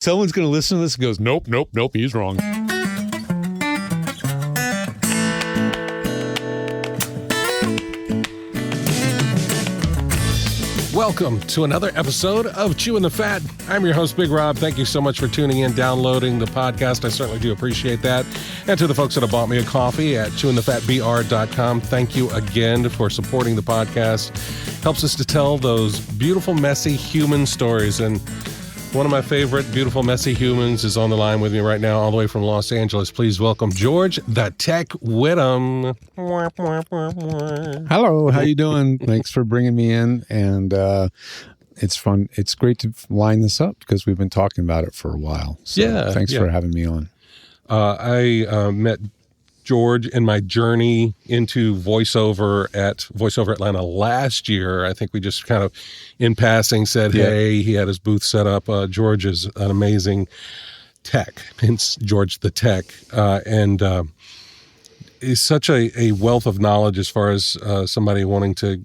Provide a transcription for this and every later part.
Someone's going to listen to this and goes, nope, he's wrong. Welcome to another episode of Chewing the Fat. I'm your host, Big Rob. Thank you so much for tuning in, downloading the podcast. I certainly do appreciate that. And to the folks that have bought me a coffee at chewingthefatbr.com, thank you again for supporting the podcast. Helps us to tell those beautiful, messy human stories. And one of my favorite beautiful, messy humans is on the line with me right now, all the way from Los Angeles. Please welcome George the Tech Whittam. Hello, how you doing? Thanks for bringing me in. And it's fun. It's great to line this up because we've been talking about it for a while. So thanks for having me on. I met George in my journey into voiceover at VoiceOver Atlanta last year. I think we just kind of in passing said, hey, he had his booth set up. George is an amazing tech, hence George the Tech. And he's such a wealth of knowledge as far as somebody wanting to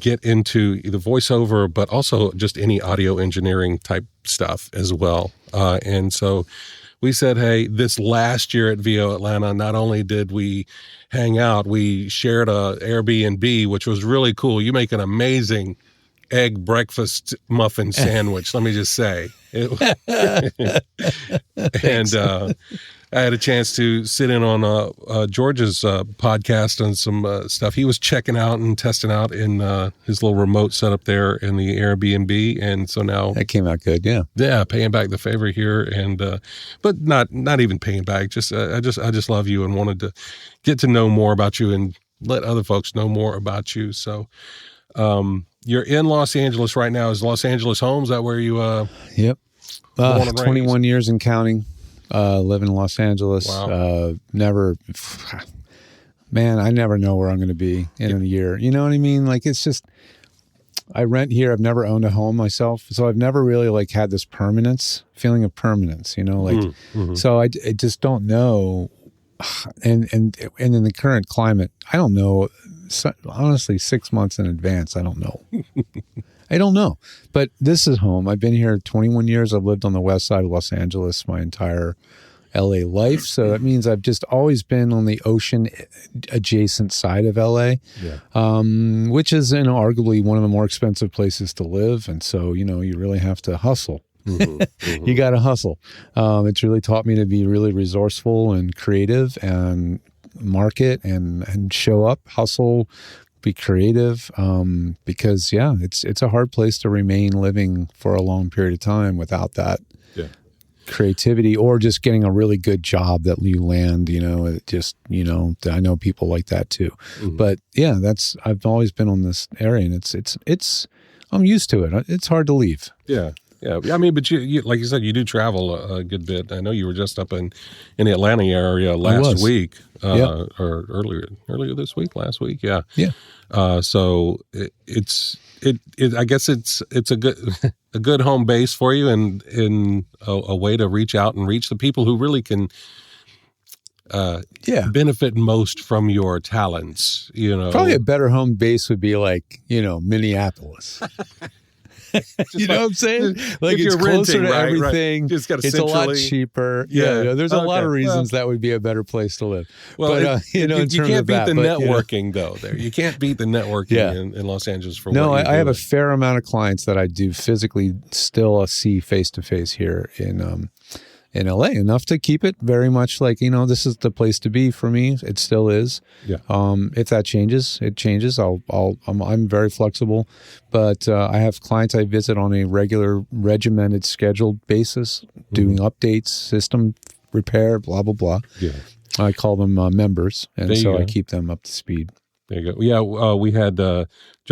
get into either voiceover, but also just any audio engineering type stuff as well. And so we said, hey, this last year at VO Atlanta, not only did we hang out, we shared a Airbnb, which was really cool. You make an amazing egg breakfast muffin sandwich, let me just say. And I had a chance to sit in on George's podcast on some stuff he was checking out and testing out in his little remote setup there in the Airbnb, and so now that came out good. Yeah, paying back the favor here, and but not even paying back. Just I just love you and wanted to get to know more about you and let other folks know more about you. So you're in Los Angeles right now. Is Los Angeles home? Is that where you? Yep. 21 years and counting. Live in Los Angeles. Wow. I never know where I'm going to be in a year. You know what I mean? Like, it's just, I rent here. I've never owned a home myself. So I've never really had this feeling of permanence, so I just don't know. And in the current climate, I don't know, honestly, 6 months in advance. I don't know. I don't know, but this is home. I've been here 21 years. I've lived on the west side of Los Angeles my entire LA life. So that means I've just always been on the ocean adjacent side of LA, which is arguably one of the more expensive places to live. And so, you really have to hustle. You got to hustle. It's really taught me to be really resourceful and creative and market and show up, hustle, be creative, because it's a hard place to remain living for a long period of time without that creativity or just getting a really good job that you land, I know people like that too. But I've always been on this area, and it's I'm used to it. It's hard to leave. Yeah. I mean, but you like you said, you do travel a good bit. I know you were just up in the Atlanta area last week, or earlier this week, last week. Yeah. So it's I guess it's a good home base for you, and in a way to reach out and reach the people who really can benefit most from your talents. Probably a better home base would be Minneapolis. You know what I'm saying? Like, it's closer to everything. Right. It's a lot cheaper. There's a lot of reasons that would be a better place to live. Well, but, you can't beat the networking though. There, you can't beat the networking in Los Angeles. I have a fair amount of clients that I do physically still see face to face here in LA, enough to keep it very much like, this is the place to be for me. It still is. Yeah. If that changes, it changes. I'm very flexible, but I have clients I visit on a regular, regimented, scheduled basis, doing updates, system repair, blah, blah, blah. Yeah. I call them members, and so I keep them up to speed. There you go. Yeah, we had Joe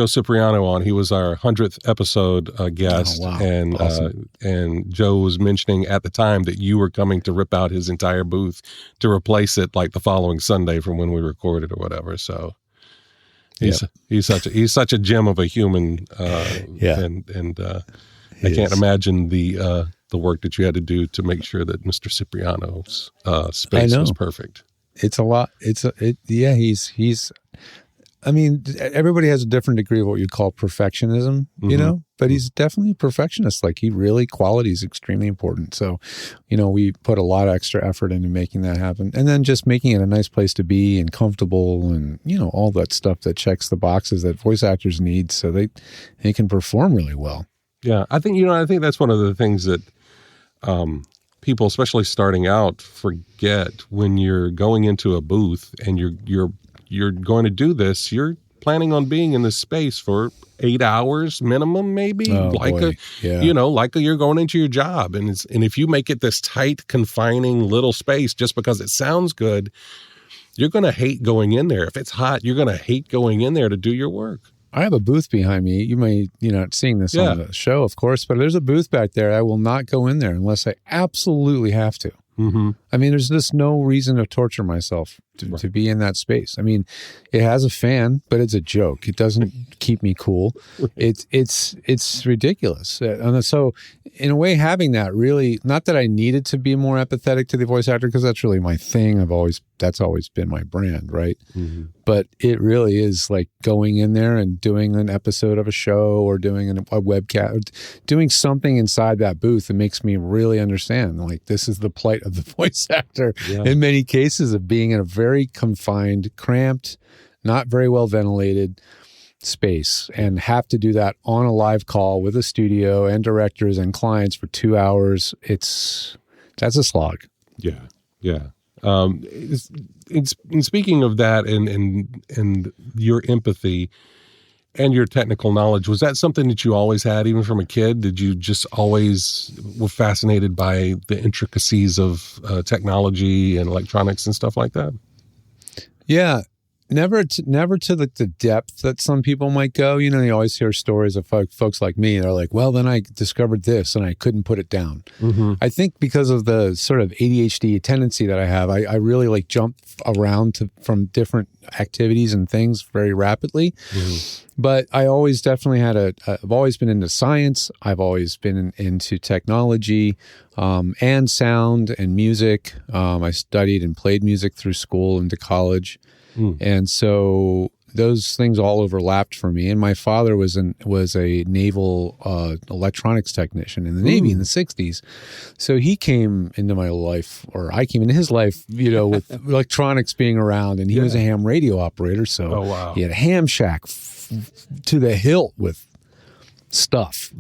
Cipriano on. He was our 100th episode guest. Oh, wow. And awesome. And Joe was mentioning at the time that you were coming to rip out his entire booth to replace it like the following Sunday from when we recorded or whatever. So he's such a gem of a human. And I can't imagine the work that you had to do to make sure that Mr. Cipriano's space was perfect. It's a lot. He's I mean, everybody has a different degree of what you'd call perfectionism, you know, but he's definitely a perfectionist. Like quality is extremely important. So, we put a lot of extra effort into making that happen, and then just making it a nice place to be and comfortable and, all that stuff that checks the boxes that voice actors need so they can perform really well. Yeah. I think that's one of the things that, people, especially starting out, forget when you're going into a booth and you're going to do this. You're planning on being in this space for 8 hours minimum, maybe. You're going into your job, and if you make it this tight, confining little space just because it sounds good, you're going to hate going in there. If it's hot, you're going to hate going in there to do your work. I have a booth behind me. You may, not seeing this on the show, of course, but there's a booth back there. I will not go in there unless I absolutely have to. Mm-hmm. I mean, there's just no reason to torture myself to be in that space. I mean, it has a fan, but it's a joke. It doesn't keep me cool. It's ridiculous. And so in a way, having that really, not that I needed to be more empathetic to the voice actor, because that's really my thing. That's always been my brand, right? Mm-hmm. But it really is like going in there and doing an episode of a show or doing a webcast, doing something inside that booth that makes me really understand, like, this is the plight of the voice actor in many cases, of being in a very confined, cramped, not very well ventilated space, and have to do that on a live call with a studio and directors and clients for 2 hours. That's a slog. Yeah. Yeah. In speaking of that and your empathy and your technical knowledge, was that something that you always had, even from a kid? Did you just always were fascinated by the intricacies of technology and electronics and stuff like that? Yeah. Never to the depth that some people might go. You always hear stories of folks like me. They're like, well, then I discovered this and I couldn't put it down. Mm-hmm. I think because of the sort of ADHD tendency that I have, I really like jump around from different activities and things very rapidly. Mm-hmm. But I always definitely I've always been into science. I've always been into technology and sound and music. I studied and played music through school into college. And so those things all overlapped for me. And my father was a naval electronics technician in the Navy in the 60s. So he came into my life, or I came into his life, with electronics being around. And he was a ham radio operator. So he had a ham shack to the hilt with stuff,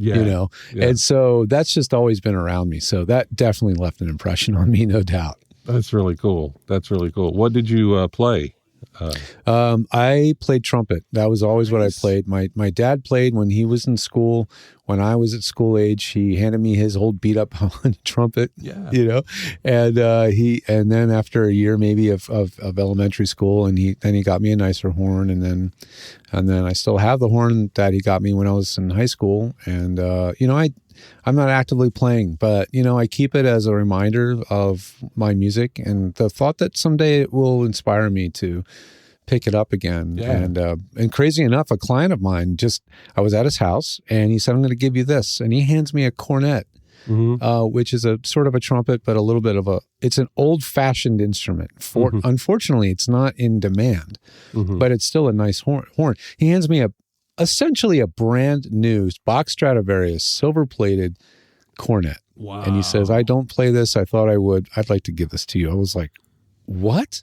And so that's just always been around me. So that definitely left an impression on me, no doubt. That's really cool. What did you play? I played trumpet. That was always what I played. My dad played when he was in school. When I was at school age, he handed me his old beat up trumpet. Yeah. And then after a year maybe of elementary school, and he got me a nicer horn, and then I still have the horn that he got me when I was in high school. And I'm not actively playing, but I keep it as a reminder of my music and the thought that someday it will inspire me to pick it up again. Yeah. And crazy enough, a client of mine, I was at his house and he said, I'm going to give you this. And he hands me a cornet, which is a sort of a trumpet, but a little bit of it's an old fashioned instrument. Unfortunately, it's not in demand, but it's still a nice horn. He hands me essentially a brand new Bach Stradivarius silver plated cornet. Wow. And he says, I don't play this. I thought I would. I'd like to give this to you. I was like, what?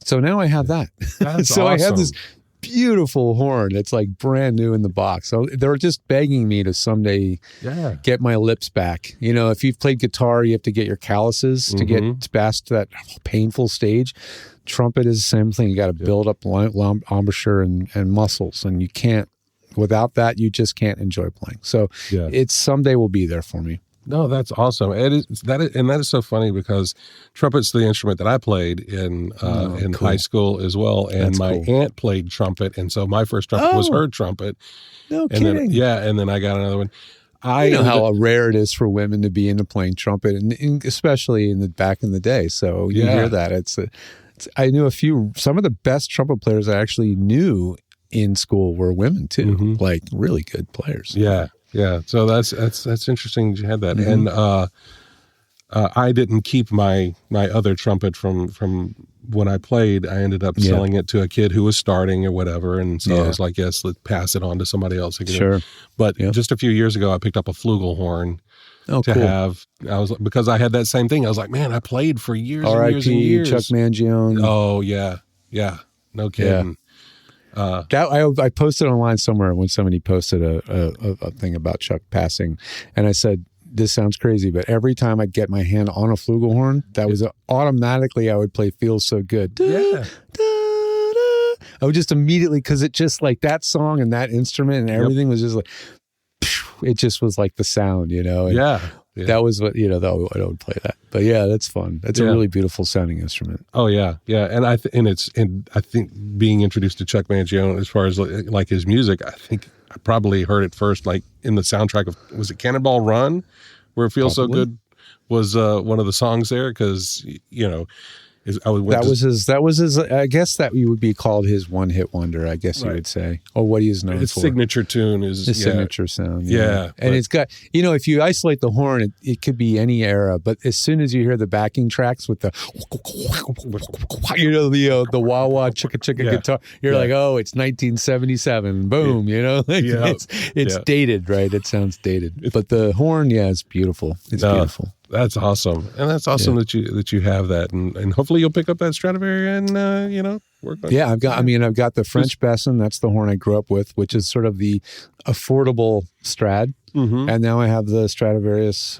So now I have that. That's so awesome. I have this beautiful horn that's like brand new in the box. So they're just begging me to someday get my lips back. If you've played guitar, you have to get your calluses to get past that painful stage. Trumpet is the same thing. You got to build up embouchure and muscles, and you can't. Without that, you just can't enjoy playing. So it's someday will be there for me. No, that's awesome. That is so funny because trumpet's the instrument that I played in cool. high school as well. And that's my aunt played trumpet, and so my first trumpet was her trumpet. No kidding. And then I got another one. I know how rare it is for women to be into playing trumpet, and especially back in the day. So you hear that. I knew some of the best trumpet players I actually knew in school were women too, like really good players. Yeah. Yeah, so that's interesting that you had that, and I didn't keep my other trumpet from when I played, I ended up selling it to a kid who was starting or whatever. And so I was like, yes, let's pass it on to somebody else. Sure. But just a few years ago, I picked up a flugelhorn to have. Because I had that same thing. I was like, man, I played for years and years and years. Chuck Mangione. Oh, yeah. Yeah. No kidding. I posted online somewhere when somebody posted a thing about Chuck passing, and I said, this sounds crazy, but every time I'd get my hand on a flugelhorn, that was automatically I would play "Feels So Good." I would just immediately, because it just like that song and that instrument and everything was just like, it just was like the sound, And that was what, I would play that. But yeah, that's fun. That's a really beautiful sounding instrument. Oh yeah. Yeah. And I think being introduced to Chuck Mangione as far as like his music, I think I probably heard it first, like in the soundtrack of, was it Cannonball Run, where It Feels So Good was one of the songs there. Cause that was his, I guess that would be called his one-hit wonder, I guess you would say, or what he is known for. His signature tune is his signature sound. Yeah. And it's got, if you isolate the horn, it could be any era, but as soon as you hear the backing tracks with the, the wah-wah chicka-chicka guitar, you're like, oh, it's 1977. Boom, it's dated, right? It sounds dated. But the horn, it's beautiful. It's beautiful. That's awesome, and that's awesome that you have that, and hopefully you'll pick up that Stradivari and work on. Yeah, I've got the French Besson. That's the horn I grew up with, which is sort of the affordable Strad, and now I have the Stradivarius,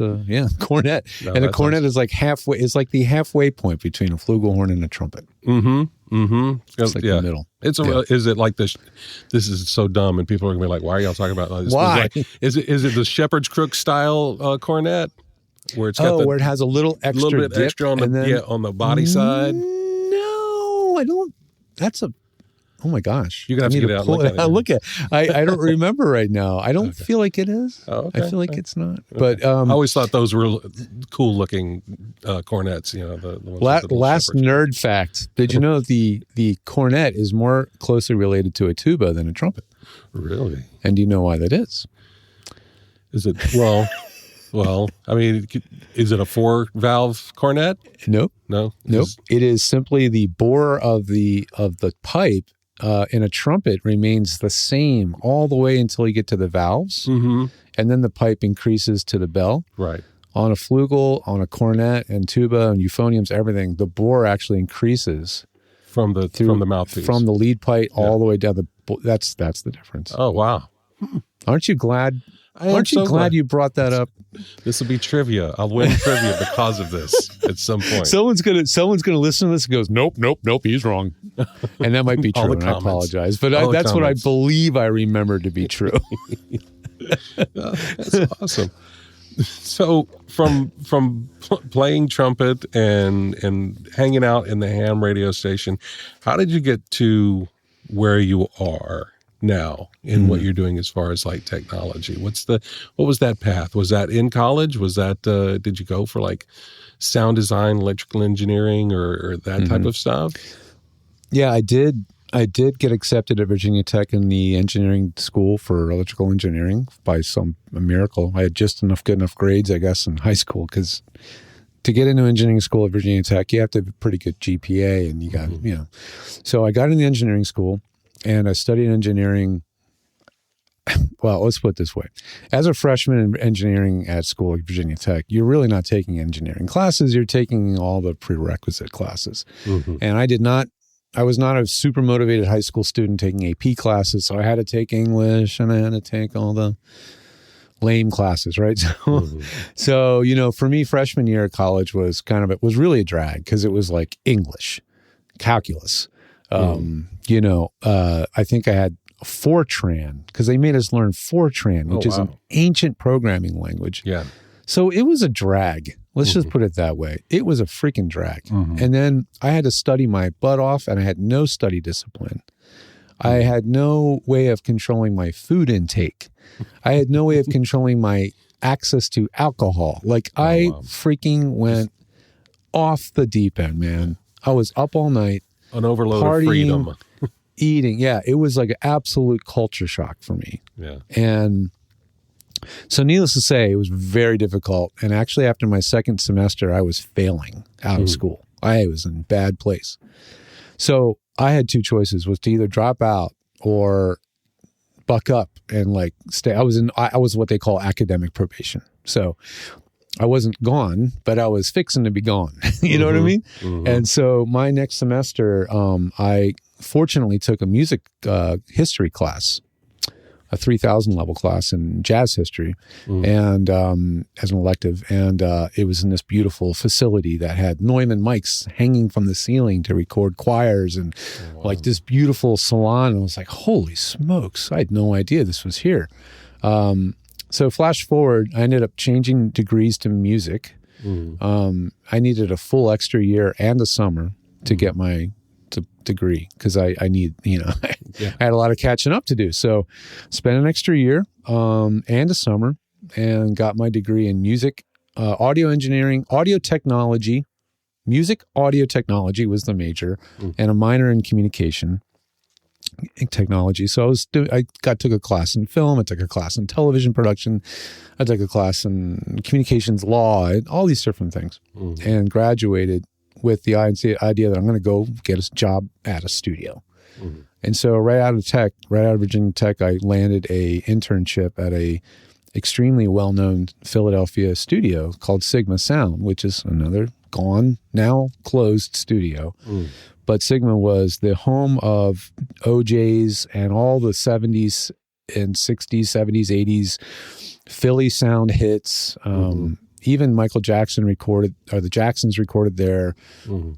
cornet, and the cornet is like halfway. It's like the halfway point between a flugelhorn and a trumpet. It's like the middle. Is it like this? This is so dumb, and people are gonna be like, "Why are y'all talking about this?" Why? Is it the shepherd's crook style cornet? Where it's got where it has a little extra dip extra on the body side. No, I don't. That's a. Oh my gosh! You're gonna have to get it out and look at it. I don't remember right now. I don't feel like it is. Oh, okay. I feel like it's not. But I always thought those were cool looking cornets. The ones last nerd fact: did you know the cornet is more closely related to a tuba than a trumpet? Really? And do you know why that is? Is it Well, I mean, is it a 4-valve cornet? Nope. No. It is simply the bore of the pipe in a trumpet remains the same all the way until you get to the valves, and then the pipe increases to the bell. Right. On a flugel, on a cornet, and tuba and euphoniums, everything, the bore actually increases from the mouthpiece, from the lead pipe all the way down the. That's the difference. Oh wow! Aren't you glad? Aren't you glad you brought that up? This will be trivia. I'll win trivia because of this at some point. Someone's gonna listen to this and goes, nope, he's wrong, and that might be true. And I apologize, but that's what I believe I remember to be true. That's awesome. So from playing trumpet and hanging out in the ham radio station, how did you get to where you are now in what you're doing as far as like technology? What was that path? Was that in college? Was that did you go for like sound design, electrical engineering, or that type of stuff? Yeah, I did get accepted at Virginia Tech in the engineering school for electrical engineering by some miracle. I had just good enough grades, I guess, in high school, because to get into engineering school at Virginia Tech, you have to have a pretty good GPA, and you got So I got into engineering school. And I studied engineering. Well, let's put it this way. As a freshman in engineering at school at Virginia Tech, you're really not taking engineering classes. You're taking all the prerequisite classes. And I was not a super motivated high school student taking AP classes. So I had to take English and I had to take all the lame classes, right? So, for me, freshman year of college was it was really a drag because it was like English, calculus. I think I had Fortran because they made us learn Fortran, which is an ancient programming language. Yeah. So it was a drag. Let's just put it that way. It was a freaking drag. And then I had to study my butt off, and I had no study discipline. I had no way of controlling my food intake. I had no way of controlling my access to alcohol. I freaking went off the deep end, man. I was up all night. An overload partying, of freedom. Eating. Yeah, it was like an absolute culture shock for me. Yeah. And so needless to say, it was very difficult. And actually, after my second semester, I was failing out of school. I was in a bad place. So I had two choices, was to either drop out or buck up and like stay. I was what they call academic probation. So I wasn't gone, but I was fixing to be gone. You know what I mean? And so my next semester, I fortunately took a music history class, a 3000 level class in jazz history, and as an elective. And it was in this beautiful facility that had Neumann mics hanging from the ceiling to record choirs and like this beautiful salon. And I was like, holy smokes, I had no idea this was here. So flash forward, I ended up changing degrees to music. I needed a full extra year and a summer to get my degree because I need, I had a lot of catching up to do. So spent an extra year and a summer and got my degree in music, audio engineering, audio technology. Music audio technology was the major, and a minor in communication technology. So I took a class in film, I took a class in television production, I took a class in communications law, all these different things, and graduated with the idea that I'm going to go get a job at a studio. And so right out of Virginia Tech, I landed a internship at a extremely well-known Philadelphia studio called Sigma Sound, which is another gone, now closed studio. But Sigma was the home of OJs and all the 70s and 60s, 70s, 80s Philly sound hits. Even Michael Jackson recorded, or the Jacksons recorded there.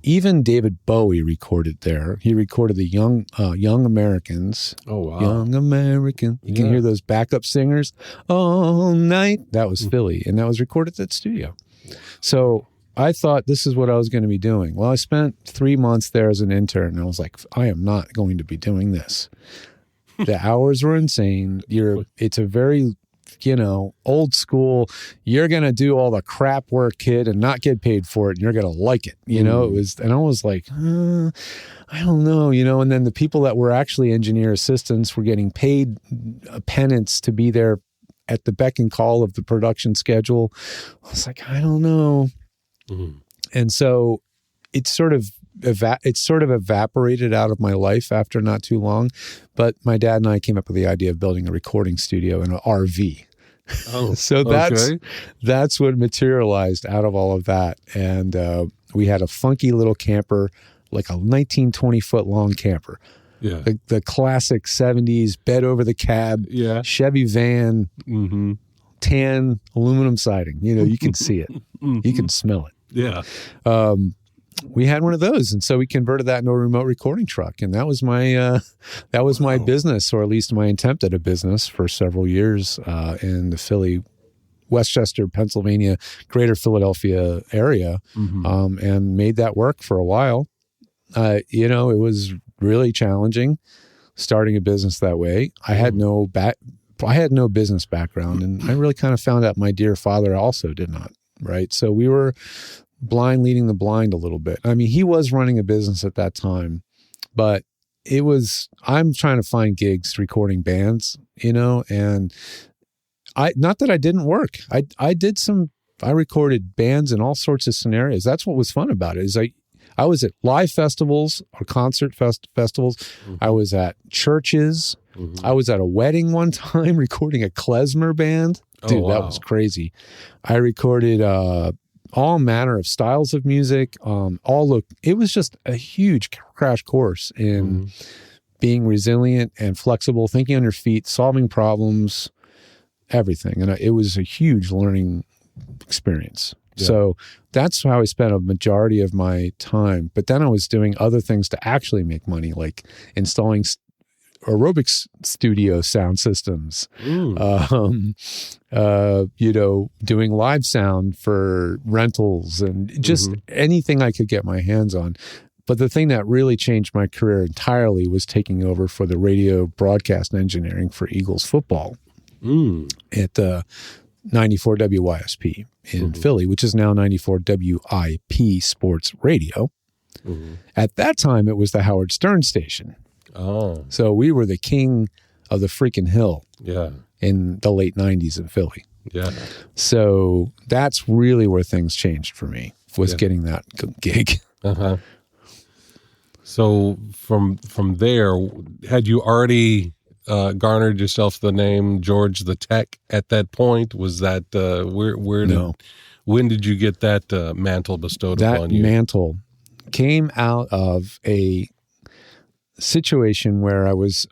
Even David Bowie recorded there. He recorded the Young Americans. Oh, wow. Young American. You can hear those backup singers all night. That was Philly, and that was recorded at that studio. So I thought this is what I was going to be doing. Well, I spent 3 months there as an intern, and I was like, I am not going to be doing this. The hours were insane. It's a very, old school, you're going to do all the crap work, kid, and not get paid for it, and you're going to like it. It was, and I was like, I don't know, and then the people that were actually engineer assistants were getting paid a penance to be there at the beck and call of the production schedule. I was like, I don't know. And so it sort of evaporated out of my life after not too long. But my dad and I came up with the idea of building a recording studio in an RV. So that's what materialized out of all of that. And we had a funky little camper, like a 19-20-foot long camper. Yeah, the classic 70s bed over the cab, Chevy van, tan aluminum siding. You can see it, you can smell it. Yeah. We had one of those, and so we converted that into a remote recording truck, and that was my business, or at least my attempt at a business for several years in the Philly, Westchester, Pennsylvania, greater Philadelphia area, and made that work for a while. It was really challenging starting a business that way. I had no business background, and I really kind of found out my dear father also did not. Right. So we were leading the blind a little bit. I mean, he was running a business at that time, but I'm trying to find gigs recording bands, and not that I didn't work. I recorded bands in all sorts of scenarios. That's what was fun about it, is I was at live festivals or concert festivals. I was at churches. I was at a wedding one time recording a klezmer band. Dude, that was crazy. I recorded all manner of styles of music. It was just a huge crash course in being resilient and flexible, thinking on your feet, solving problems, everything. And it was a huge learning experience. Yeah. So that's how I spent a majority of my time. But then I was doing other things to actually make money, like installing aerobics studio sound systems, doing live sound for rentals, and just anything I could get my hands on. But the thing that really changed my career entirely was taking over for the radio broadcast engineering for Eagles football at 94 WYSP in Philly, which is now 94 WIP Sports Radio. At that time, it was the Howard Stern station. Oh. So we were the king of the freaking hill in the late 90s in Philly. Yeah. So that's really where things changed for me, was getting that gig. Uh-huh. So from there, had you already garnered yourself the name George the Tech at that point? Was that when did you get that mantle bestowed upon you? That mantle came out of a situation where I was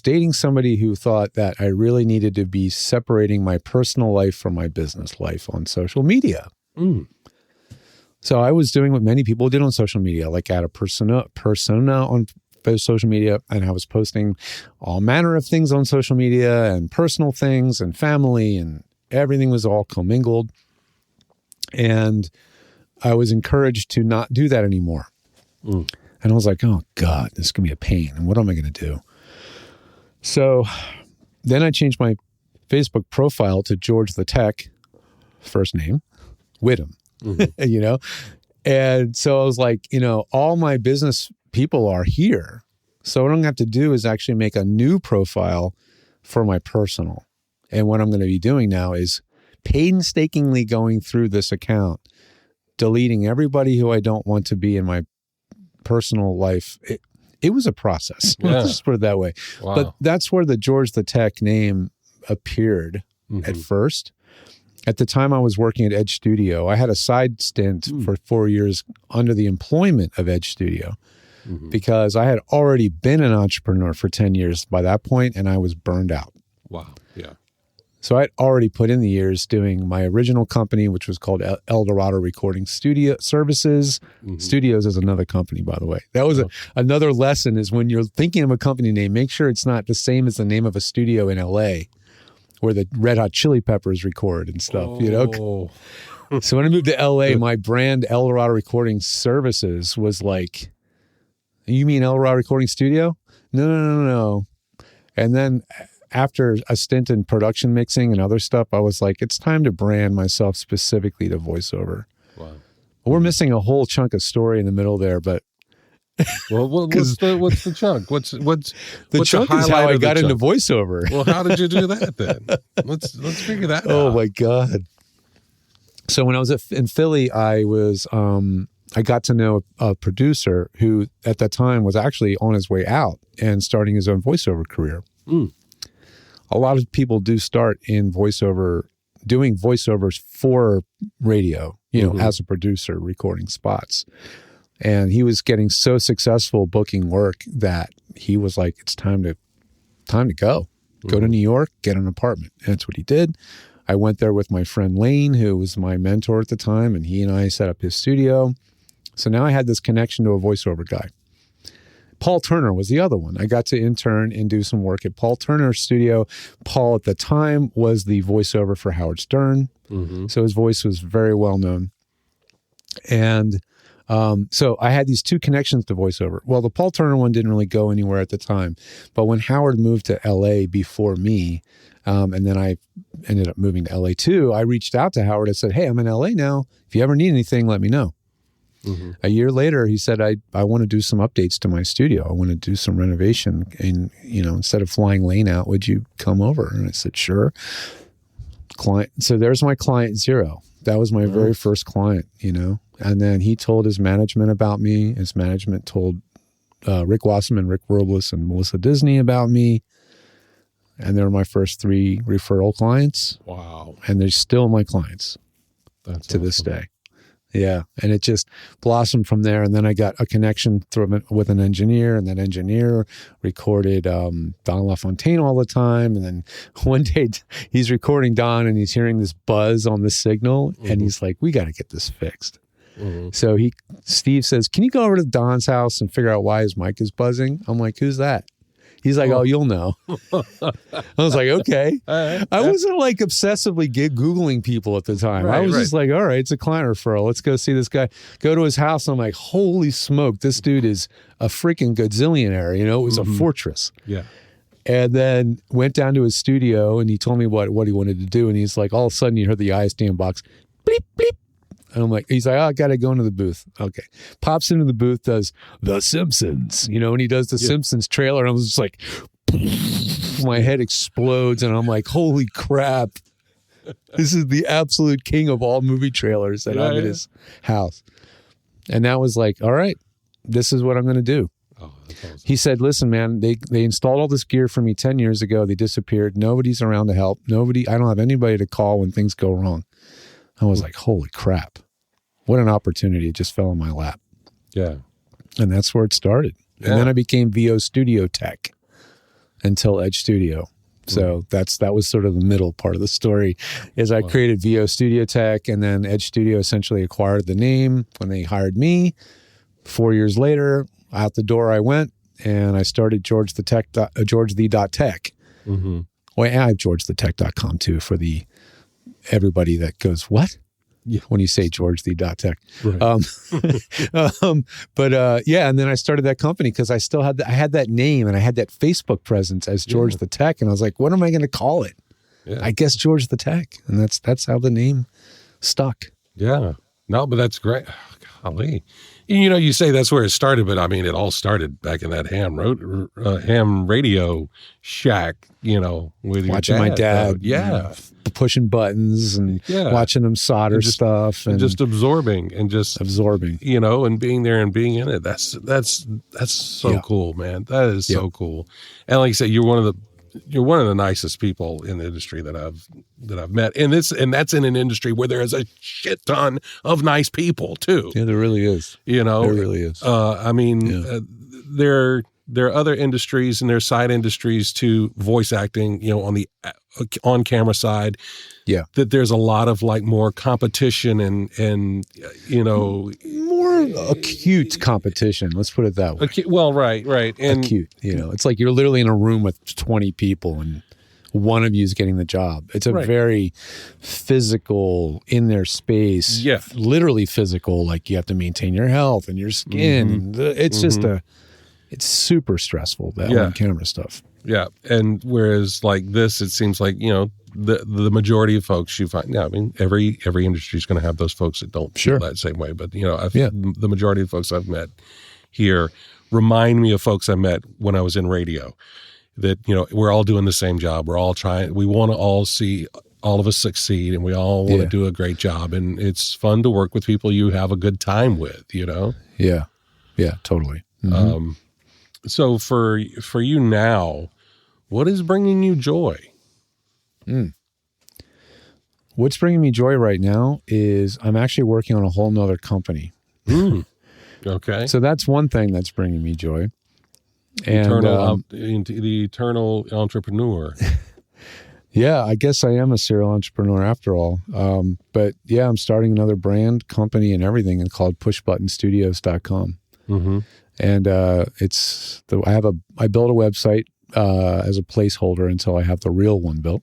dating somebody who thought that I really needed to be separating my personal life from my business life on social media. Mm. So I was doing what many people did on social media, like add a persona on social media, and I was posting all manner of things on social media and personal things and family, and everything was all commingled. And I was encouraged to not do that anymore. Mm. And I was like, oh God, this is going to be a pain. And what am I going to do? So then I changed my Facebook profile to George the Tech, first name, Whittam, mm-hmm. And so I was like, all my business people are here. So what I'm going to have to do is actually make a new profile for my personal. And what I'm going to be doing now is painstakingly going through this account, deleting everybody who I don't want to be in my personal life. It was a process. Yeah. Let's just put it that way. Wow. But that's where the George the Tech name appeared at first. At the time I was working at Edge Studio, I had a side stint for 4 years under the employment of Edge Studio because I had already been an entrepreneur for 10 years by that point, and I was burned out. Wow. Yeah. So I'd already put in the years doing my original company, which was called El Dorado Recording Studio Services. Mm-hmm. Studios is another company, by the way. That was another lesson is when you're thinking of a company name, make sure it's not the same as the name of a studio in LA where the Red Hot Chili Peppers record and stuff, So when I moved to LA, my brand El Dorado Recording Services was like, you mean El Dorado Recording Studio? No. And then after a stint in production mixing and other stuff, I was like, it's time to brand myself specifically to voiceover. Wow. We're missing a whole chunk of story in the middle there, but well, what's the chunk? What's the chunk is how I got into voiceover. Well, how did you do that then? Let's figure that out. Oh my God. So when I was in Philly, I got to know a producer who at that time was actually on his way out and starting his own voiceover career. Mm. A lot of people do start in voiceover, doing voiceovers for radio, as a producer, recording spots. And he was getting so successful booking work that he was like, it's time to go. Go to New York, get an apartment. And that's what he did. I went there with my friend Lane, who was my mentor at the time, and he and I set up his studio. So now I had this connection to a voiceover guy. Paul Turner was the other one. I got to intern and do some work at Paul Turner's studio. Paul at the time was the voiceover for Howard Stern. Mm-hmm. So his voice was very well known. And so I had these two connections to voiceover. Well, the Paul Turner one didn't really go anywhere at the time. But when Howard moved to LA before me, and then I ended up moving to LA too, I reached out to Howard and said, hey, I'm in LA now. If you ever need anything, let me know. Mm-hmm. A year later, he said, I want to do some updates to my studio. I want to do some renovation. And, instead of flying Lane out, would you come over? And I said, sure. So there's my client zero. That was my very first client, And then he told his management about me. His management told Rick Wasserman, Rick Robles, and Melissa Disney about me. And they were my first 3 referral clients. Wow. And they're still my clients to awesome. This day. Yeah. And it just blossomed from there. And then I got a connection with an engineer, and that engineer recorded Don LaFontaine all the time. And then one day he's recording Don and he's hearing this buzz on the signal. Mm-hmm. And he's like, we got to get this fixed. Mm-hmm. So Steve says, can you go over to Don's house and figure out why his mic is buzzing? I'm like, who's that? He's like, oh, you'll know. I was like, okay. I wasn't like obsessively Googling people at the time. I was just like, all right, it's a client referral. Let's go see this guy. Go to his house. I'm like, holy smoke, this dude is a freaking gazillionaire. It was a fortress. Yeah. And then went down to his studio and he told me what he wanted to do. And he's like, all of a sudden you heard the ISDN box, bleep, bleep. And I'm like, he's like, oh, I got to go into the booth. Okay. Pops into the booth, does The Simpsons, and he does the Simpsons trailer. And I was just like, my head explodes. And I'm like, holy crap. This is the absolute king of all movie trailers that I'm in his house. And that was like, all right, this is what I'm going to do. Oh, that's awesome. He said, listen, man, they installed all this gear for me 10 years ago. They disappeared. Nobody's around to help. I don't have anybody to call when things go wrong. I was like, holy crap. What an opportunity. It just fell in my lap. Yeah. And that's where it started. Yeah. And then I became VO Studio Tech until Edge Studio. So that was sort of the middle part of the story is I created VO Studio Tech, and then Edge Studio essentially acquired the name when they hired me. 4 years later, out the door I went, and I started George the Tech. Mm-hmm. Well, I have georgethetech.com too for everybody that goes, what? Yeah. When you say George the .tech. Right. Yeah, and then I started that company because I still had I had that name and I had that Facebook presence as George the Tech, and I was like, what am I going to call it? Yeah. I guess George the Tech, and that's how the name stuck. Yeah. No, but that's great. Oh, golly. You say that's where it started, but I mean, it all started back in that ham radio shack, with watching my dad. Pushing buttons and watching them solder stuff and just absorbing and and being there and being in it. That's so cool, man. That is so cool. And like you said, you're one of the nicest people in the industry that I've met. And that's in an industry where there is a shit ton of nice people too. Yeah, there really is. There really is. There are other industries and there are side industries to voice acting, on the on-camera side. Yeah. That there's a lot of more competition and more acute competition. Let's put it that way. Well, right. And acute, it's like you're literally in a room with 20 people and one of you is getting the job. It's a very physical in their space. Yeah. Literally physical. Like you have to maintain your health and your skin. Mm-hmm. It's just it's super stressful, that on-camera stuff. Yeah. And whereas like this, it seems like, the majority of folks you find, every industry is going to have those folks that don't feel that same way. But, the majority of folks I've met here remind me of folks I met when I was in radio that, we're all doing the same job. We're all trying, we want to all see all of us succeed and we all want to do a great job. And it's fun to work with people you have a good time with, Yeah. Yeah, totally. Mm-hmm. So for you now, what is bringing you joy? What's bringing me joy right now is I'm actually working on a whole nother company. Okay. So that's one thing that's bringing me joy. The eternal entrepreneur. Yeah, I guess I am a serial entrepreneur after all. But yeah, I'm starting another brand company and everything and called pushbuttonstudios.com. Mm-hmm. And I built a website as a placeholder until I have the real one built.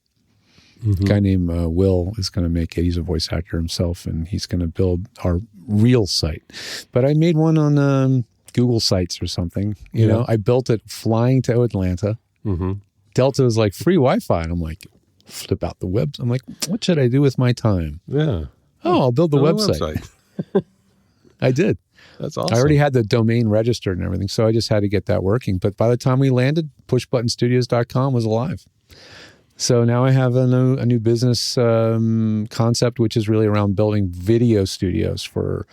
Mm-hmm. A guy named Will is going to make it. He's a voice actor himself, and he's going to build our real site. But I made one on Google Sites or something. You know, I built it flying to Atlanta. Mm-hmm. Delta was like free Wi-Fi, and I'm like, flip out the web. I'm like, what should I do with my time? Yeah. Oh, I'll build the website. I did. That's awesome. I already had the domain registered and everything, so I just had to get that working. But by the time we landed, pushbuttonstudios.com was alive. So now I have a new business concept, which is really around building video studios for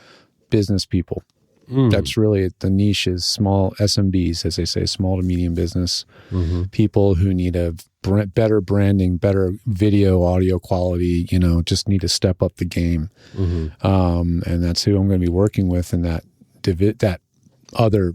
business people. That's really the niche is small SMBs, as they say, small to medium business people who need a better branding, better video, audio quality, just need to step up the game. And that's who I'm going to be working with in that other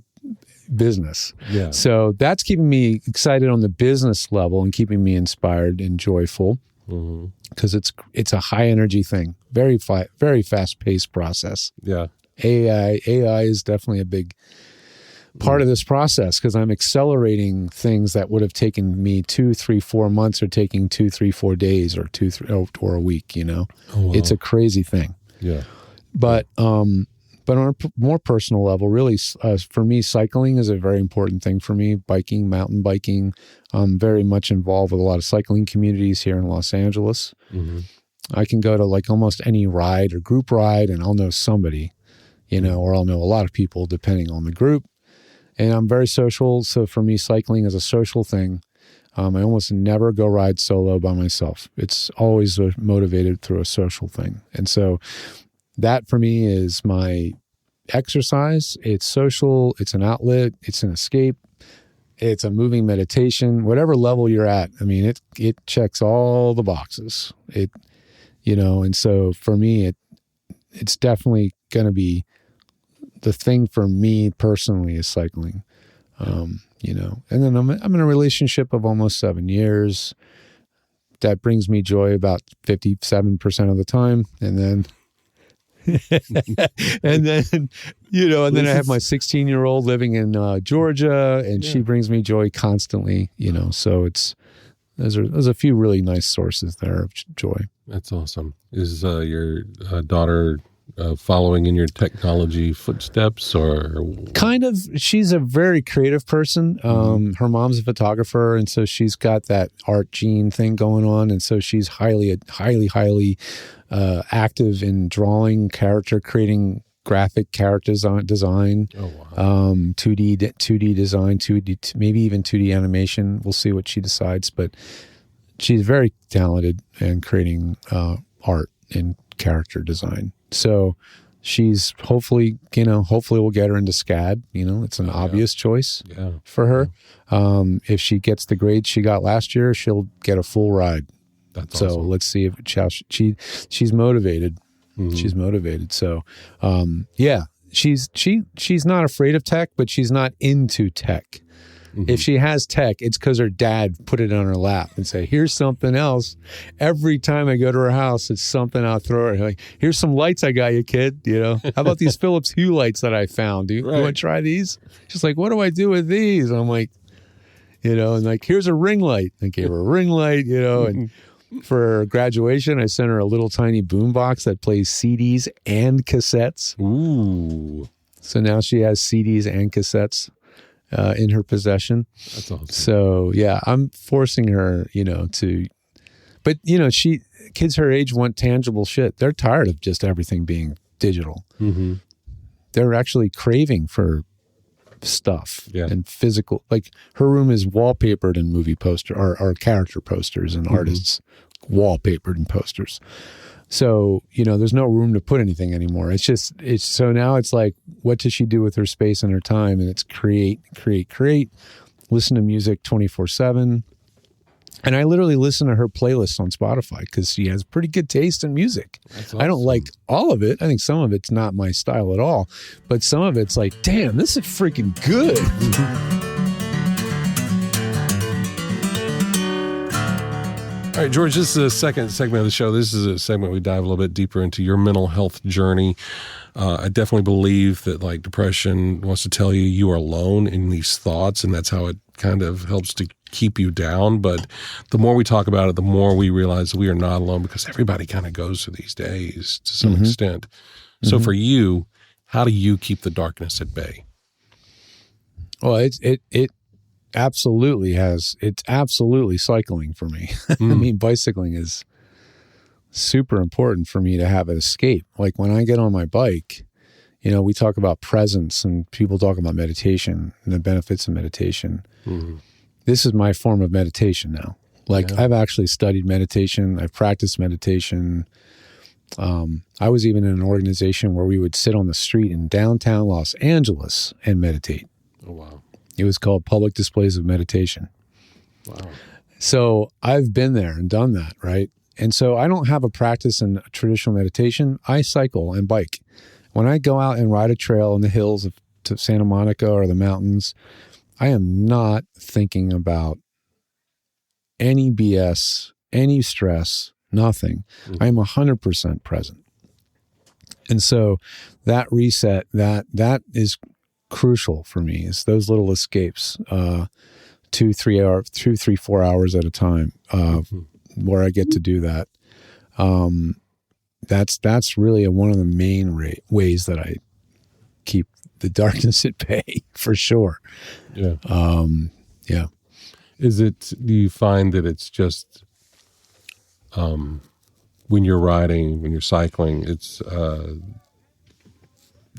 business. Yeah. So that's keeping me excited on the business level and keeping me inspired and joyful because it's a high energy thing, very fast paced process. Yeah. AI is definitely a big part of this process because I'm accelerating things that would have taken me 2, 3, 4 months or taking 2, 3, 4 days or 2, 3 or a week, Oh, wow. It's a crazy thing. Yeah. But on a more personal level, really, for me, cycling is a very important thing for me. Biking, mountain biking. I'm very much involved with a lot of cycling communities here in Los Angeles. I can go to like almost any ride or group ride and I'll know somebody, or I'll know a lot of people depending on the group. And I'm very social. So for me, cycling is a social thing. I almost never go ride solo by myself. It's always motivated through a social thing. And so that for me is my exercise, it's social, it's an outlet, it's an escape, it's a moving meditation, whatever level you're at. I mean, it checks all the boxes. And so for me, it's definitely going to be the thing for me personally is cycling. And then I'm in a relationship of almost 7 years. That brings me joy about 57% of the time. And then, and then I have my 16-year-old living in Georgia, and she brings me joy constantly, so there's a few really nice sources there of joy. That's awesome. Is your daughter following in your technology footsteps, or kind of? She's a very creative person. Her mom's a photographer, and so she's got that art gene thing going on, and so she's highly active in drawing, creating graphic character design. Oh, wow. 2D design, 2D, maybe even 2D animation. We'll see what she decides, but she's very talented in creating art and character design. So she's hopefully we'll get her into SCAD. It's an obvious choice for her. If she gets the grades she got last year, she'll get a full ride. That's awesome. Let's see if she's motivated. Mm-hmm. She's motivated. So, she's not afraid of tech, but she's not into tech. Mm-hmm. If she has tech, it's because her dad put it on her lap and say, here's something else. Every time I go to her house, it's something I'll throw her. Like, here's some lights I got you, kid. How about these Philips Hue lights that I found? You want to try these? She's like, what do I do with these? And I'm like, and like, here's a ring light. I gave her a ring light, and for graduation, I sent her a little tiny boombox that plays CDs and cassettes. Ooh. So now she has CDs and cassettes in her possession. That's awesome. So I'm forcing her, but kids her age want tangible shit. They're tired of just everything being digital. Mm-hmm. They're actually craving for stuff and physical. Like her room is wallpapered in movie poster or character posters and artists wallpapered in posters. So, there's no room to put anything anymore. So now it's like, what does she do with her space and her time? And it's create, listen to music 24/7. And I literally listen to her playlists on Spotify because she has pretty good taste in music. Awesome. I don't like all of it. I think some of it's not my style at all, but some of it's like, damn, this is freaking good. All right, George, this is the second segment of the show. This is a segment we dive a little bit deeper into your mental health journey. I definitely believe that like depression wants to tell you you are alone in these thoughts, and that's how it kind of helps to keep you down. But the more we talk about it, the more we realize that we are not alone, because everybody kind of goes through these days to some extent. So for you, how do you keep the darkness at bay? Well, it absolutely has. It's absolutely cycling for me. I mean, bicycling is super important for me to have an escape. Like when I get on my bike, we talk about presence and people talk about meditation and the benefits of meditation. Mm-hmm. This is my form of meditation now. Like I've actually studied meditation. I've practiced meditation. I was even in an organization where we would sit on the street in downtown Los Angeles and meditate. Oh, wow. It was called Public Displays of Meditation. Wow. So I've been there and done that, right? And so I don't have a practice in traditional meditation. I cycle and bike. When I go out and ride a trail in the hills of to Santa Monica or the mountains, I am not thinking about any BS, any stress, nothing. I am 100% present. And so that reset, that is crucial for me, is those little escapes, 2, 3, 4 hours at a time, where I get to do that. That's really one of the main ways that I keep the darkness at bay, for sure. Yeah. Yeah. Do you find that it's just, when you're riding, when you're cycling, it's,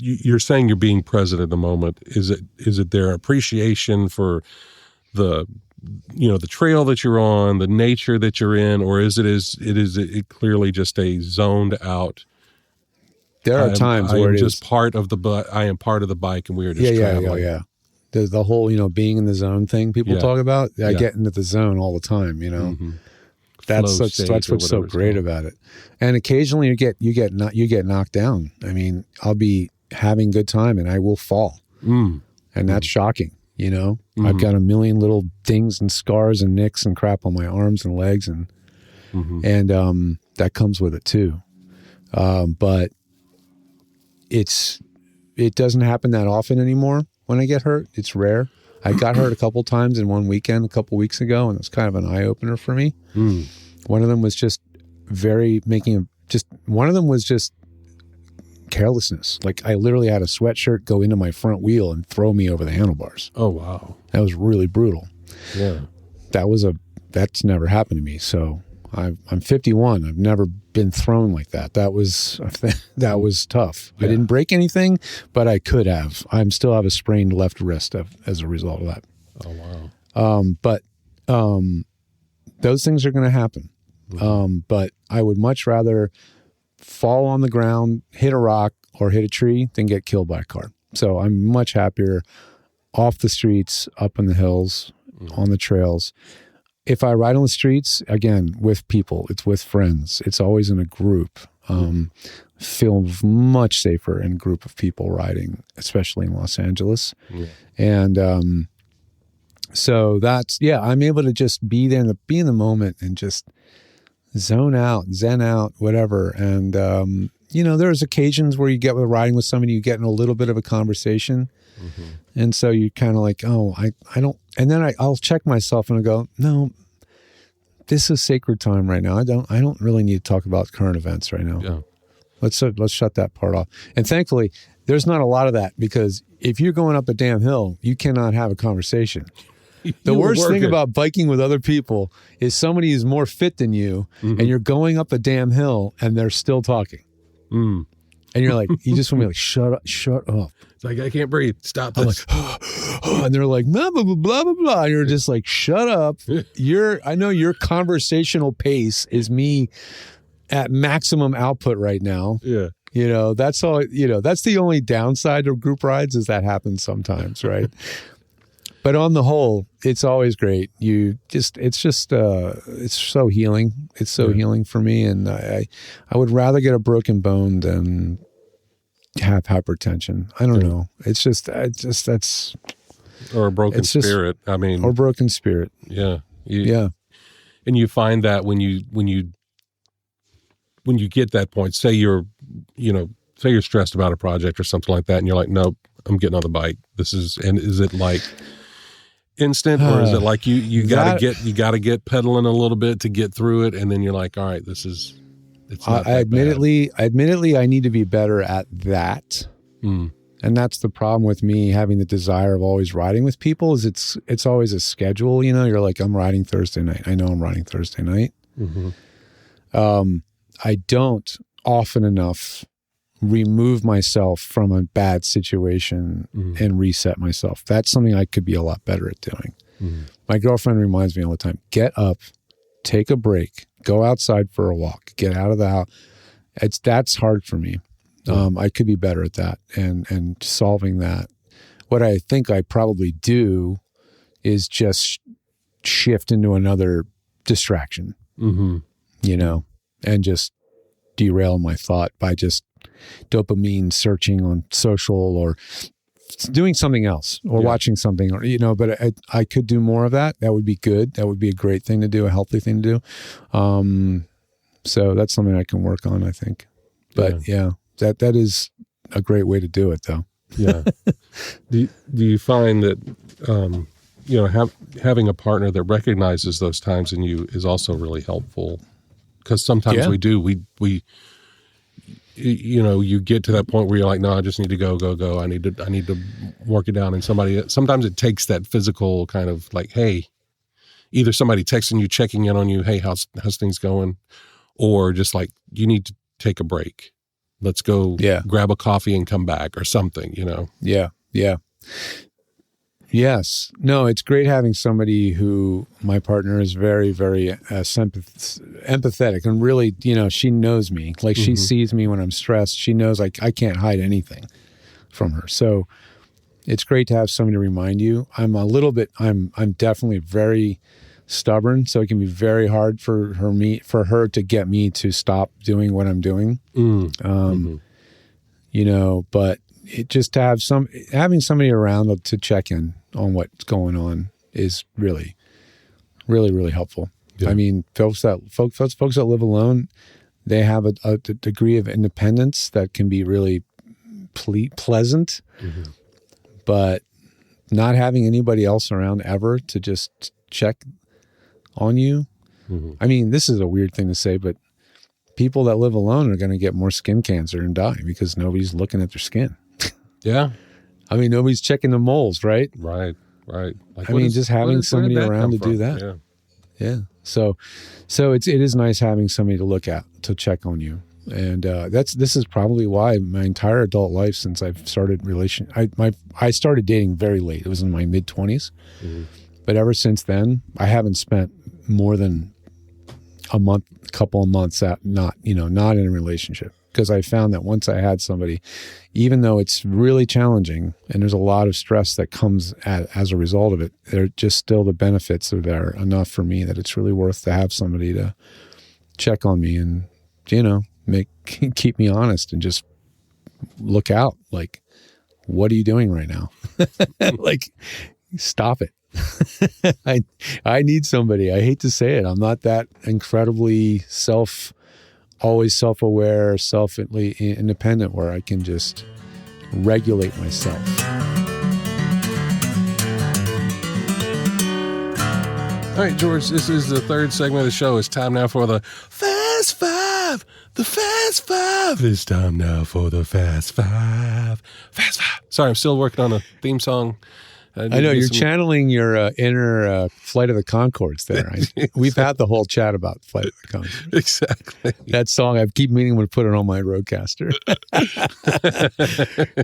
you're saying you're being present at the moment. Is it their appreciation for the trail that you're on, the nature that you're in, or is it clearly just a zoned out There are times where I am it just is part of I am part of the bike, and we are just traveling. Yeah. The whole, being in the zone thing people talk about. I get into the zone all the time, Mm-hmm. That's what's so great about it. And occasionally you get knocked down. I mean, I'll be having a good time and I will fall. And that's shocking, I've got a million little dings and scars and nicks and crap on my arms and legs and that comes with it too. But it doesn't happen that often anymore when I get hurt. It's rare. I got hurt a couple times in one weekend a couple weeks ago, and it was kind of an eye opener for me. One of them was just one of them was just carelessness. Like I literally had a sweatshirt go into my front wheel and throw me over the handlebars. Oh, wow. That was really brutal. Yeah. That's never happened to me. So I'm 51. I've never been thrown like that. That was tough. Yeah. I didn't break anything, but I could have. I still have a sprained left wrist as a result of that. Oh, wow. But those things are going to happen. But I would much rather fall on the ground, hit a rock, or hit a tree than get killed by a car. So I'm much happier off the streets, up in the hills, on the trails. If I ride on the streets, again, with people, it's with friends, it's always in a group. Feel much safer in a group of people riding, especially in Los Angeles. And so I'm able to just be there and be in the moment and just zone out, zen out, whatever. And, there's occasions where you get with riding with somebody, you get in a little bit of a conversation. And so you kind of like, oh, I don't, and then I'll check myself and I go, no, this is sacred time right now. I don't really need to talk about current events right now. Yeah. Let's shut that part off. And thankfully, there's not a lot of that, because if you're going up a damn hill, you cannot have a conversation. The worst thing about biking with other people is somebody who's more fit than you, and you're going up a damn hill and they're still talking. And you're like, you just want to be like, shut up. It's like, I can't breathe. Stop this. And they're like, blah, blah, blah, blah, blah, blah. And you're just like, shut up. I know your conversational pace is me at maximum output right now. Yeah. That's all, that's the only downside of group rides is that happens sometimes, right? But on the whole, it's always great. It's so healing. It's so healing for me. And I would rather get a broken bone than have hypertension. I don't know. That's. Or a broken spirit. Or broken spirit. Yeah. Yeah. And you find that when you get that point, say you're stressed about a project or something like that, and you're like, nope, I'm getting on the bike. Is it like instant, or is it like you gotta get pedaling a little bit to get through it, and then you're like, all right, it's not that admittedly, I need to be better at that. And that's the problem with me having the desire of always riding with people is it's always a schedule. You're like, I'm riding Thursday night. I know I'm riding Thursday night. I don't often enough remove myself from a bad situation and reset myself. That's something I could be a lot better at doing. My girlfriend reminds me all the time, get up, take a break, go outside for a walk, get out of the house. That's hard for me. I could be better at that and solving that. What I think I probably do is just shift into another distraction, and just derail my thought by just dopamine searching on social or doing something else or watching something, or, but I could do more of that. That would be good. That would be a great thing to do, a healthy thing to do. So that's something I can work on, I think. But that is a great way to do it, though. Yeah. Do you find that, having a partner that recognizes those times in you is also really helpful? Because sometimes we do, you get to that point where you're like, no, I just need to go. I need to work it down. And sometimes it takes that physical kind of like, hey, either somebody texting you, checking in on you, hey, how's things going? Or just like, you need to take a break. Let's go grab a coffee and come back or something, Yeah. Yes. No, it's great having somebody who, my partner is very, very empathetic and really, she knows me. Like she sees me when I'm stressed. She knows I can't hide anything from her. So it's great to have somebody to remind you. I'm definitely very stubborn. So it can be very hard for her to get me to stop doing what I'm doing. But it just to have having somebody around to check in on what's going on is really, really, really helpful. Yeah. I mean, folks that live alone, they have a degree of independence that can be really pleasant, but not having anybody else around ever to just check on you. I mean, this is a weird thing to say, but people that live alone are going to get more skin cancer and die because nobody's looking at their skin. Yeah. I mean, nobody's checking the moles, right? Right. Like, just having somebody around to do that. Yeah. So it is nice having somebody to look at, to check on you. And this is probably why my entire adult life since I've started I started dating very late. It was in my mid-20s. But ever since then, I haven't spent more than a couple of months not in a relationship. Because I found that once I had somebody, even though it's really challenging and there's a lot of stress that comes as a result of it, they're just still the benefits are there enough for me that it's really worth to have somebody to check on me and, keep me honest and just look out. Like, what are you doing right now? Like, stop it. I need somebody. I hate to say it. I'm not that incredibly always self-aware, independent where I can just regulate myself. All right, George, this is the third segment of the show. It's time now for the Fast Five. The Fast Five. It's time now for the Fast Five. Fast Five. Sorry, I'm still working on a theme song. I know you're channeling your inner Flight of the Conchords there. We've had the whole chat about Flight of the Conchords. Exactly. That song, I keep meaning to put it on my Roadcaster.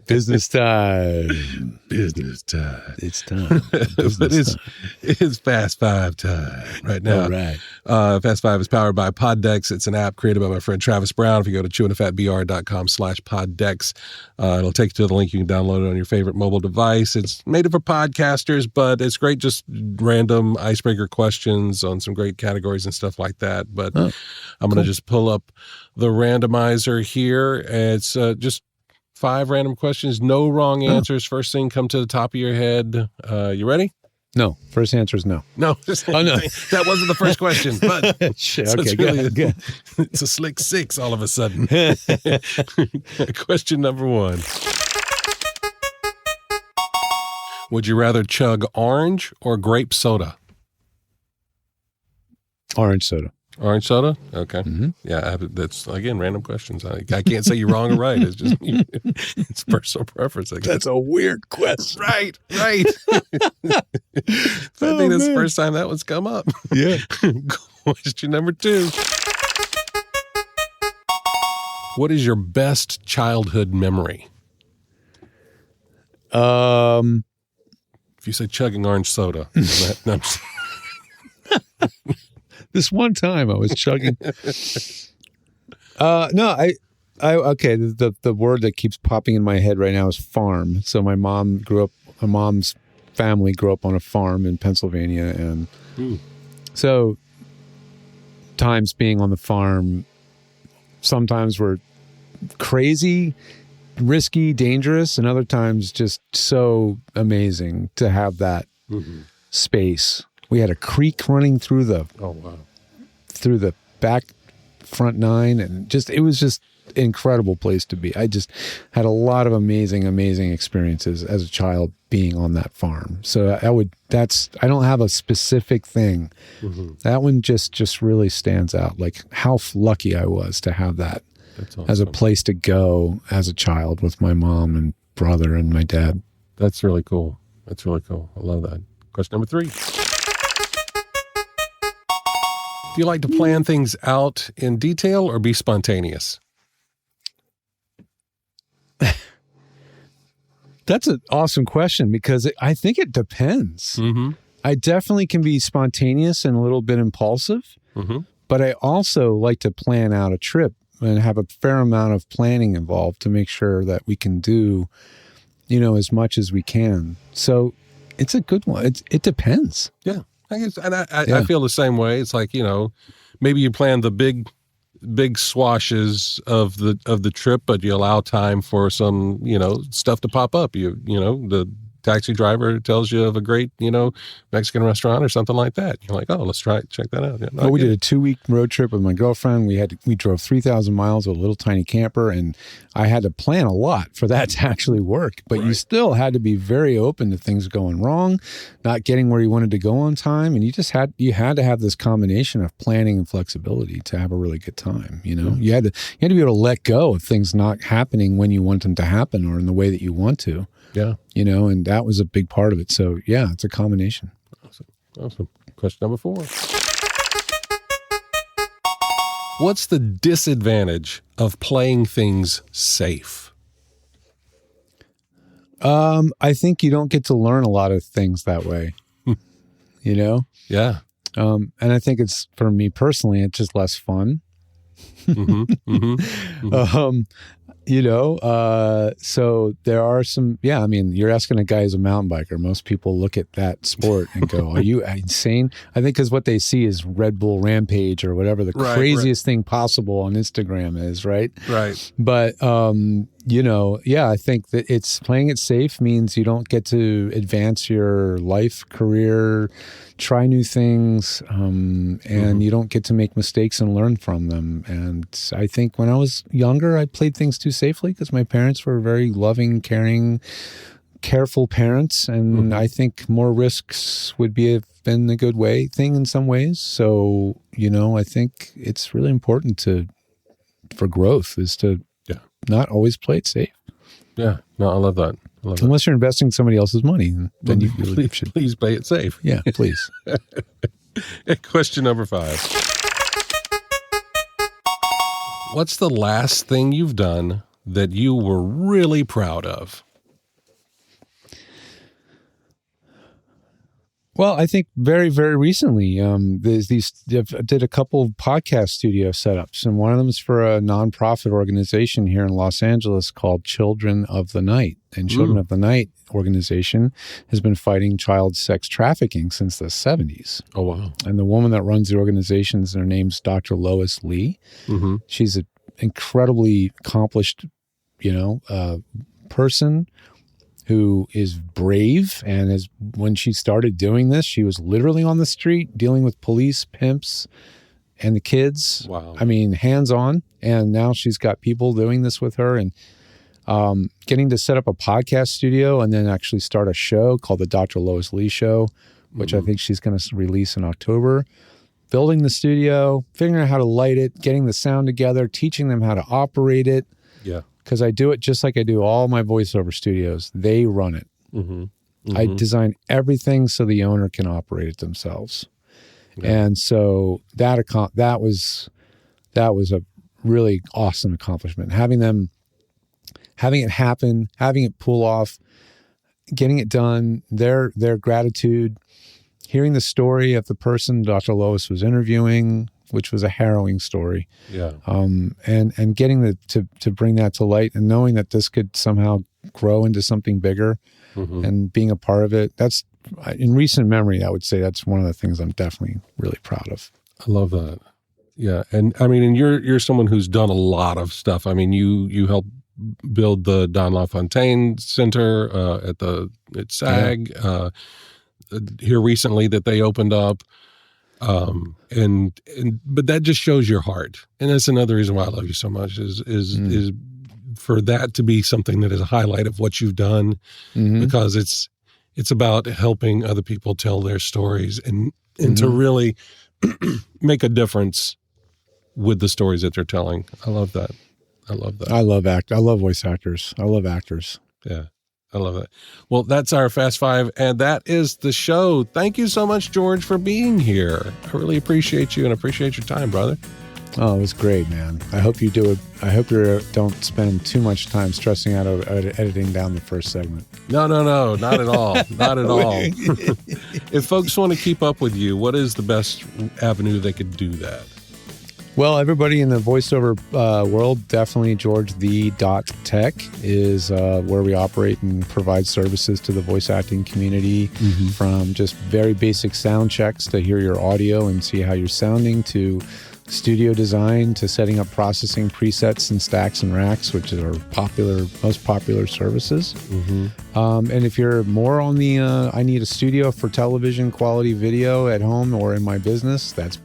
Business time. Business time. It's time. But it's Fast Five time right now. All right. Fast Five is powered by Poddex. It's an app created by my friend Travis Brown. If you go to chewingafatbr.com/Poddex, it'll take you to the link. You can download it on your favorite mobile device. It's made for podcasters, but it's great, just random icebreaker questions on some great categories and stuff like that. But I'm going to just pull up the randomizer here. It's just 5 random questions, no wrong answers. First thing come to the top of your head. You ready? No. First answer is no. No. Oh, no. That wasn't the first question. But shit, so okay, really good. It's a slick 6 all of a sudden. Question number 1. Would you rather chug orange or grape soda? Orange soda. Orange soda? Okay. Mm-hmm. Yeah, that's, again, random questions. I can't say you're wrong or right. It's just, it's personal preference, I guess. That's a weird question. Right. I think that's the first time that one's come up. Yeah. Question number 2. What is your best childhood memory? If you say chugging orange soda, this one time I was chugging. Okay. The word that keeps popping in my head right now is farm. So my mom's family grew up on a farm in Pennsylvania, and so times being on the farm sometimes were crazy, risky, dangerous, and other times just so amazing to have that space. We had a creek running through the back front 9, and it was just an incredible place to be. I just had a lot of amazing experiences as a child being on that farm. So I don't have a specific thing. That one just really stands out. Like how lucky I was to have that. That's awesome. As a place to go as a child with my mom and brother and my dad. That's really cool. I love that. Question number 3. Do you like to plan things out in detail or be spontaneous? That's an awesome question because I think it depends. Mm-hmm. I definitely can be spontaneous and a little bit impulsive, Mm-hmm. but I also like to plan out a trip and have a fair amount of planning involved to make sure that we can do, as much as we can. So it's a good one. It depends. Yeah. I guess, and I feel the same way. It's like, maybe you plan the big swashes of the trip, but you allow time for some, stuff to pop up. The taxi driver tells you of a great, Mexican restaurant or something like that. You're like, oh, let's check that out. Well, we did a 2-week road trip with my girlfriend. We drove 3,000 miles with a little tiny camper, and I had to plan a lot for that to actually work. But you still had to be very open to things going wrong, not getting where you wanted to go on time, and you had to have this combination of planning and flexibility to have a really good time. Mm-hmm. You had to be able to let go of things not happening when you want them to happen or in the way that you want to. Yeah. And that was a big part of it. So, yeah, it's a combination. Awesome. Question number 4. What's the disadvantage of playing things safe? I think you don't get to learn a lot of things that way, Yeah. And I think for me personally, it's just less fun. Mm-hmm. Mm-hmm. Mm-hmm. So there are some, you're asking a guy who's a mountain biker. Most people look at that sport and go, are you insane? I think because what they see is Red Bull Rampage or whatever the craziest thing possible on Instagram is, right? Right. But, I think that it's playing it safe means you don't get to advance your life, career, try new things, and you don't get to make mistakes and learn from them. And I think when I was younger, I played things too safely because my parents were very loving, caring, careful parents. And I think more risks would have been a good thing in some ways. So, I think it's really important for growth is to not always play it safe. Yeah. No, I love that. Unless you're investing somebody else's money, then you really should. Please play it safe. Yeah, please. Question number 5. What's the last thing you've done that you were really proud of? Well, I think very, very recently, did a couple of podcast studio setups, and one of them is for a nonprofit organization here in Los Angeles called Children of the Night. And Children of the Night organization has been fighting child sex trafficking since the 70s. Oh, wow. And the woman that runs the organization, her name's Dr. Lois Lee. Mm-hmm. She's an incredibly accomplished, person who is brave, and when she started doing this, she was literally on the street dealing with police, pimps, and the kids. Wow. I mean, hands-on. And now she's got people doing this with her, and getting to set up a podcast studio and then actually start a show called the Dr. Lois Lee Show, which I think she's going to release in October. Building the studio, figuring out how to light it, getting the sound together, teaching them how to operate it. Yeah. Because I do it just like I do all my voiceover studios. They run it. Mm-hmm. Mm-hmm. I design everything so the owner can operate it themselves. Yeah. And so that was a really awesome accomplishment. Having it happen, having it pull off, getting it done, their gratitude, hearing the story of the person Dr. Lois was interviewing, which was a harrowing story. Yeah. And getting to bring that to light and knowing that this could somehow grow into something bigger and being a part of it. That's, in recent memory, I would say that's one of the things I'm definitely really proud of. I love that. Yeah. And I mean, and you're someone who's done a lot of stuff. I mean, you helped build the Don LaFontaine Center at SAG here recently that they opened up. But that just shows your heart. And that's another reason why I love you so much is for that to be something that is a highlight of what you've done, because it's about helping other people tell their stories and to really make a difference with the stories that they're telling. I love that. I love that. I love voice actors. I love actors. Yeah. I love that. Well, that's our Fast Five, and that is the show. Thank you so much, George, for being here. I really appreciate you and appreciate your time, brother. Oh, it was great, man. I hope you do it. I hope you don't spend too much time stressing out over editing down the first segment. No, not at all. Not at all. If folks want to keep up with you, what is the best avenue they could do that? Well, everybody in the voiceover world, definitely GeorgeThe.tech is where we operate and provide services to the voice acting community, from just very basic sound checks to hear your audio and see how you're sounding, to studio design, to setting up processing presets and stacks and racks, which are most popular services. And if you're more on the I need a studio for television quality video at home or in my business, that's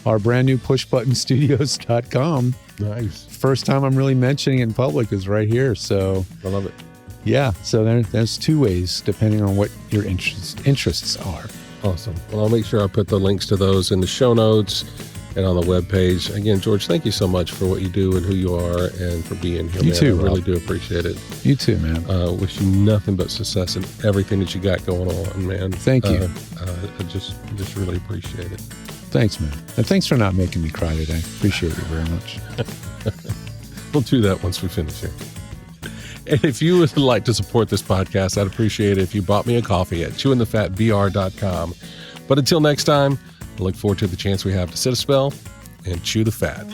our brand new pushbuttonstudios.com. Nice. First time I'm really mentioning it in public is right here. So I love it. Yeah. So there's two ways depending on what your interests are. Awesome. Well, I'll make sure I put the links to those in the show notes and on the webpage. Again, George, thank you so much for what you do and who you are and for being here, you man. too, I really Rob. do appreciate it. You too, man. Wish you nothing but success in everything that you got going on, man. Thank you. I just really appreciate it. Thanks, man. And thanks for not making me cry today. Appreciate you very much. We'll do that once we finish here. And if you would like to support this podcast, I'd appreciate it if you bought me a coffee at chewingthefatbr.com. But until next time, I look forward to the chance we have to sit a spell and chew the fat.